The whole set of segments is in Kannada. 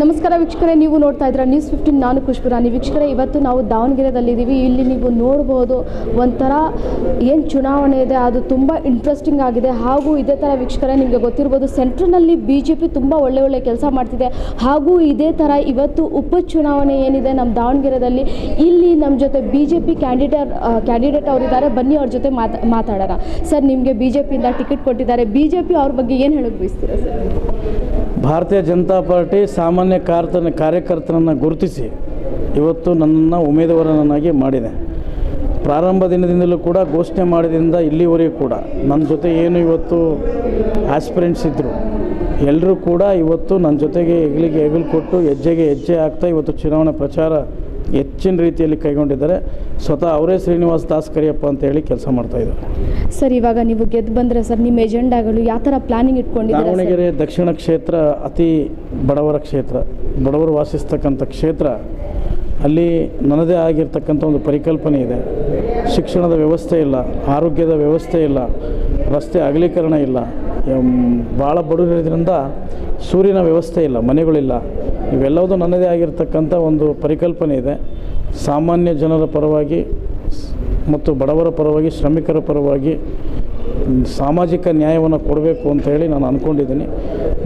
ನಮಸ್ಕಾರ ವೀಕ್ಷಕರೇ, ನೀವು ನೋಡ್ತಾ ಇದ್ದೀರಾ ನ್ಯೂಸ್ 15. ನಾನು ಖುಷ್ಬುರಾನಿ. ವೀಕ್ಷಕರೇ, ಇವತ್ತು ನಾವು ದಾವಣಗೆರೆದಲ್ಲಿದ್ದೀವಿ. ಇಲ್ಲಿ ನೀವು ನೋಡ್ಬೋದು ಒಂಥರ ಏನು ಚುನಾವಣೆ ಇದೆ, ಅದು ತುಂಬ ಇಂಟ್ರೆಸ್ಟಿಂಗ್ ಆಗಿದೆ. ಹಾಗೂ ಇದೇ ಥರ ವೀಕ್ಷಕರೇ, ನಿಮಗೆ ಗೊತ್ತಿರ್ಬೋದು ಸೆಂಟ್ರಲ್ನಲ್ಲಿ BJP ತುಂಬ ಒಳ್ಳೆ ಕೆಲಸ ಮಾಡ್ತಿದೆ. ಹಾಗೂ ಇದೇ ಥರ ಇವತ್ತು ಉಪಚುನಾವಣೆ ಏನಿದೆ ನಮ್ಮ ದಾವಣಗೆರೆದಲ್ಲಿ, ಇಲ್ಲಿ ನಮ್ಮ ಜೊತೆ BJP ಕ್ಯಾಂಡಿಡೇಟ್ ಅವರಿದ್ದಾರೆ. ಬನ್ನಿ ಅವ್ರ ಜೊತೆ ಮಾತಾಡೋಣ. ಸರ್, ನಿಮಗೆ BJPಯಿಂದ ಟಿಕೆಟ್ ಕೊಟ್ಟಿದ್ದಾರೆ. BJP ಅವ್ರ ಬಗ್ಗೆ ಏನು ಹೇಳೋಕ್ಕೆ ಬಯಸ್ತೀರಾ ಸರ್? ಭಾರತೀಯ ಜನತಾ ಪಾರ್ಟಿ ಸಾಮಾನ್ಯ ಕಾರ್ಯಕರ್ತರನ್ನು ಗುರುತಿಸಿ ಇವತ್ತು ನನ್ನನ್ನು ಉಮೇದುವಾರನನ್ನಾಗಿ ಮಾಡಿದೆ. ಪ್ರಾರಂಭ ದಿನದಿಂದಲೂ ಕೂಡ ಘೋಷಣೆ ಮಾಡಿದಿಂದ ಇಲ್ಲಿವರೆಗೂ ಕೂಡ ನನ್ನ ಜೊತೆ ಏನು ಇವತ್ತು ಆಸ್ಪಿರೆಂಟ್ಸ್ ಇದ್ದರು ಎಲ್ಲರೂ ಕೂಡ ಇವತ್ತು ನನ್ನ ಜೊತೆಗೆ ಹೆಗಲು ಕೊಟ್ಟು ಹೆಜ್ಜೆಗೆ ಹೆಜ್ಜೆ ಹಾಕ್ತಾ ಇವತ್ತು ಚುನಾವಣಾ ಪ್ರಚಾರ ಹೆಚ್ಚಿನ ರೀತಿಯಲ್ಲಿ ಕೈಗೊಂಡಿದ್ದಾರೆ. ಸ್ವತಃ ಅವರೇ ಶ್ರೀನಿವಾಸ್ ದಾಸ್ ಕರಿಯಪ್ಪ ಅಂತ ಹೇಳಿ ಕೆಲಸ ಮಾಡ್ತಾಯಿದ್ದಾರೆ. ಸರ್, ಇವಾಗ ನೀವು ಗೆದ್ದು ಬಂದರೆ ಸರ್, ನಿಮ್ಮ ಎಜೆಂಡಾಗಳು ಯಾವ ಥರ ಪ್ಲಾನಿಂಗ್ ಇಟ್ಕೊಂಡಿದ್ದಾರೆ? ದಾವಣಗೆರೆ ದಕ್ಷಿಣ ಕ್ಷೇತ್ರ ಅತಿ ಬಡವರ ಕ್ಷೇತ್ರ, ಬಡವರು ವಾಸಿಸ್ತಕ್ಕಂಥ ಕ್ಷೇತ್ರ. ಅಲ್ಲಿ ನನ್ನದೇ ಆಗಿರ್ತಕ್ಕಂಥ ಒಂದು ಪರಿಕಲ್ಪನೆ ಇದೆ. ಶಿಕ್ಷಣದ ವ್ಯವಸ್ಥೆ ಇಲ್ಲ, ಆರೋಗ್ಯದ ವ್ಯವಸ್ಥೆ ಇಲ್ಲ, ರಸ್ತೆ ಅಗಲೀಕರಣ ಇಲ್ಲ, ಭಾಳ ಬಡವರಿರೋದ್ರಿಂದ ಸೂರಿನ ವ್ಯವಸ್ಥೆ ಇಲ್ಲ, ಮನೆಗಳಿಲ್ಲ. ಇವೆಲ್ಲವೂ ನನ್ನದೇ ಆಗಿರ್ತಕ್ಕಂಥ ಒಂದು ಪರಿಕಲ್ಪನೆ ಇದೆ. ಸಾಮಾನ್ಯ ಜನರ ಪರವಾಗಿ ಮತ್ತು ಬಡವರ ಪರವಾಗಿ, ಶ್ರಮಿಕರ ಪರವಾಗಿ ಸಾಮಾಜಿಕ ನ್ಯಾಯವನ್ನು ಕೊಡಬೇಕು ಅಂತ ಹೇಳಿ ನಾನು ಅಂದ್ಕೊಂಡಿದ್ದೀನಿ.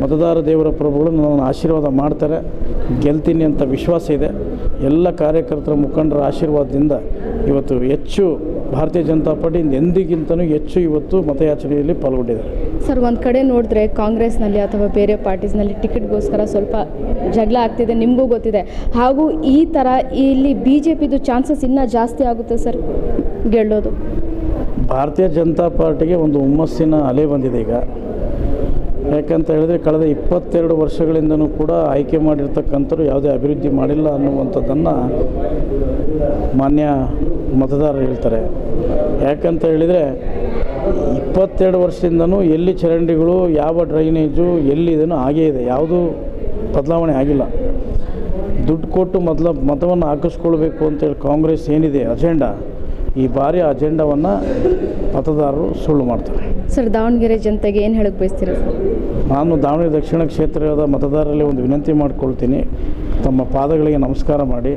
ಮತದಾರ ದೇವರ ಪ್ರಭುಗಳು ನನ್ನನ್ನು ಆಶೀರ್ವಾದ ಮಾಡ್ತಾರೆ, ಗೆಲ್ತೀನಿ ಅಂತ ವಿಶ್ವಾಸ ಇದೆ. ಎಲ್ಲ ಕಾರ್ಯಕರ್ತರ ಮುಖಂಡರ ಆಶೀರ್ವಾದದಿಂದ ಇವತ್ತು ಹೆಚ್ಚು ಭಾರತೀಯ ಜನತಾ ಪಾರ್ಟಿ ಎಂದಿಗಿಂತಲೂ ಹೆಚ್ಚು ಇವತ್ತು ಮತಯಾಚನೆಯಲ್ಲಿ ಪಾಲ್ಗೊಂಡಿದ್ದಾರೆ. ಸರ್, ಒಂದು ಕಡೆ ನೋಡಿದ್ರೆ ಕಾಂಗ್ರೆಸ್ನಲ್ಲಿ ಅಥವಾ ಬೇರೆ ಪಾರ್ಟೀಸ್ನಲ್ಲಿ ಟಿಕೆಟ್ಗೋಸ್ಕರ ಸ್ವಲ್ಪ ಜಗಳ ಆಗ್ತಿದೆ, ನಿಮಗೂ ಗೊತ್ತಿದೆ. ಹಾಗೂ ಈ ಥರ ಇಲ್ಲಿ BJPದು ಚಾನ್ಸಸ್ ಇನ್ನೂ ಜಾಸ್ತಿ ಆಗುತ್ತೆ ಸರ್ ಗೆಲ್ಲೋದು? ಭಾರತೀಯ ಜನತಾ ಪಾರ್ಟಿಗೆ ಒಂದು ಹುಮ್ಮಸ್ಸಿನ ಅಲೆ ಬಂದಿದೆ ಈಗ. ಯಾಕಂತ ಹೇಳಿದ್ರೆ ಕಳೆದ 22 ವರ್ಷಗಳಿಂದನೂ ಕೂಡ ಆಯ್ಕೆ ಮಾಡಿರ್ತಕ್ಕಂಥವ್ರು ಯಾವುದೇ ಅಭಿವೃದ್ಧಿ ಮಾಡಿಲ್ಲ ಅನ್ನುವಂಥದ್ದನ್ನು ಮಾನ್ಯ ಮತದಾರರು ಹೇಳ್ತಾರೆ. ಯಾಕಂತ ಹೇಳಿದರೆ 22 ವರ್ಷದಿಂದನೂ ಎಲ್ಲಿ ಚರಂಡಿಗಳು, ಯಾವ ಡ್ರೈನೇಜು ಎಲ್ಲಿದೆಯೋ ಹಾಗೇ ಇದೆ, ಯಾವುದೂ ಬದಲಾವಣೆ ಆಗಿಲ್ಲ. ದುಡ್ಡು ಕೊಟ್ಟು ಮತವನ್ನು ಹಾಕಿಸ್ಕೊಳ್ಬೇಕು ಅಂತೇಳಿ ಕಾಂಗ್ರೆಸ್ ಏನಿದೆ ಅಜೆಂಡಾ, ಈ ಬಾರಿ ಅಜೆಂಡಾವನ್ನು ಮತದಾರರು ಸುಳ್ಳು ಮಾಡ್ತಾರೆ. ಸರ್, ದಾವಣಗೆರೆ ಜನತೆಗೆ ಏನು ಹೇಳಕ್ಕೆ ಬಯಸ್ತೀರಾ ಸರ್? ನಾನು ದಾವಣಗೆರೆ ದಕ್ಷಿಣ ಕ್ಷೇತ್ರದ ಮತದಾರರಲ್ಲಿ ಒಂದು ವಿನಂತಿ ಮಾಡ್ಕೊಳ್ತೀನಿ. ತಮ್ಮ ಪಾದಗಳಿಗೆ ನಮಸ್ಕಾರ ಮಾಡಿ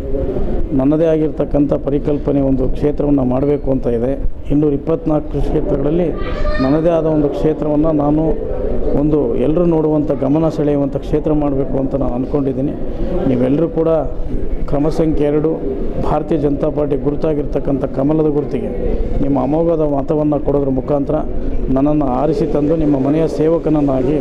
ನನ್ನದೇ ಆಗಿರ್ತಕ್ಕಂಥ ಪರಿಕಲ್ಪನೆ ಒಂದು ಕ್ಷೇತ್ರವನ್ನು ಮಾಡಬೇಕು ಅಂತ ಇದೆ. 224 ಕ್ಷೇತ್ರಗಳಲ್ಲಿ ನನ್ನದೇ ಆದ ಒಂದು ಕ್ಷೇತ್ರವನ್ನು ನಾನು ಒಂದು ಎಲ್ಲರೂ ನೋಡುವಂಥ, ಗಮನ ಸೆಳೆಯುವಂಥ ಕ್ಷೇತ್ರ ಮಾಡಬೇಕು ಅಂತ ನಾನು ಅಂದ್ಕೊಂಡಿದ್ದೀನಿ. ನೀವೆಲ್ಲರೂ ಕೂಡ ಕ್ರಮ ಸಂಖ್ಯೆ 2 ಭಾರತೀಯ ಜನತಾ ಪಾರ್ಟಿ ಗುರುತಾಗಿರ್ತಕ್ಕಂಥ ಕಮಲದ ಗುರುತಿಗೆ ನಿಮ್ಮ ಅಮೋಘದ ಮತವನ್ನು ಕೊಡೋದ್ರ ಮುಖಾಂತರ ನನ್ನನ್ನು ಆರಿಸಿ ತಂದು ನಿಮ್ಮ ಮನೆಯ ಸೇವಕನನ್ನಾಗಿ